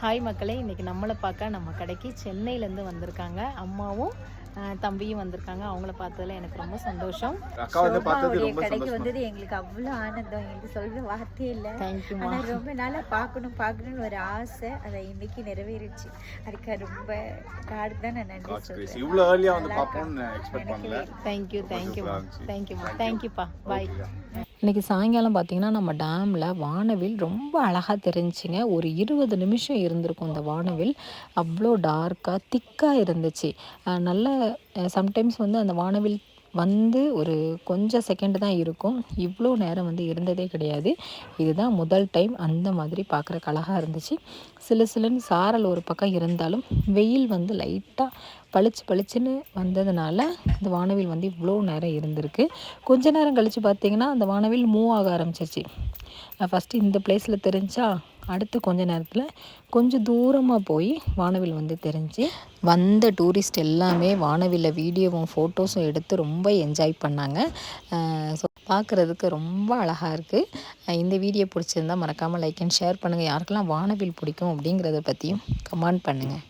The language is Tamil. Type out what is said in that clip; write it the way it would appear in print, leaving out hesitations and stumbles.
ஹாய் மக்களே, இன்றைக்கி நம்மளை பார்க்க நம்ம கடைக்கு சென்னையிலேருந்து வந்திருக்காங்க. அம்மாவும் தம்பியும் வந்திருக்காங்க. அவங்கள பார்த்ததில் எனக்கு ரொம்ப சந்தோஷம். கடைக்கு வந்தது எங்களுக்கு அவ்வளோ ஆனந்தம். எங்களுக்கு சொல்கிற வார்த்தையே இல்லை. தேங்க்யூமா. ரொம்ப நாளாக பார்க்கணும்னு ஒரு ஆசை. அதை இன்னைக்கு நிறைவேறிச்சு. அதுக்கு ரொம்ப காடு தான் நான் நன்றி சொல்கிறேன். இவ்வளோ ஏர்லியாக வந்து பார்ப்போம்னு எக்ஸ்பெக்ட் பண்ணல. தேங்க்யூப்பா. பாய். இன்றைக்கி சாயங்காலம் பார்த்திங்கன்னா நம்ம டேமில் வானவில் ரொம்ப அழகாக தெரிஞ்சிங்க. ஒரு 20 நிமிஷம் இருந்திருக்கும் இந்த வானவில். அவ்வளோ டார்க்காக திக்காக இருந்துச்சு. நல்ல சம்டைம்ஸ் வந்து அந்த வானவில் வந்து ஒரு கொஞ்சம் செகண்ட் தான் இருக்கும். இவ்வளோ நேரம் வந்து இருந்ததே கிடையாது. இதுதான் முதல் டைம் அந்த மாதிரி பார்க்குறக்கு அழகாக இருந்துச்சு. சிலுன்னு சாரல் ஒரு பக்கம் இருந்தாலும் வெயில் வந்து லைட்டாக பளிச்சுன்னு வந்ததுனால இந்த வானவில் வந்து இவ்வளோ நேரம் இருந்திருக்கு. கொஞ்ச நேரம் கழித்து பார்த்திங்கன்னா அந்த வானவில் மூவ் ஆக ஆரம்பிச்சிருச்சு. ஃபஸ்ட்டு இந்த பிளேஸில் தெரிஞ்சா அடுத்து கொஞ்ச நேரத்தில் கொஞ்சம் தூரமாக போய் வானவில் வந்து தெரிஞ்சு வந்த டூரிஸ்ட் எல்லாமே வானவில்ல வீடியோவும் ஃபோட்டோஸும் எடுத்து ரொம்ப என்ஜாய் பண்ணாங்க. ஸோ பார்க்குறதுக்கு ரொம்ப அழகாக இருக்குது. இந்த வீடியோ பிடிச்சிருந்தால் மறக்காமல் லைக் அண்ட் ஷேர் பண்ணுங்கள். யாருக்கெல்லாம் வானவில் பிடிக்கும் அப்படிங்கிறத பற்றியும் கமெண்ட் பண்ணுங்கள்.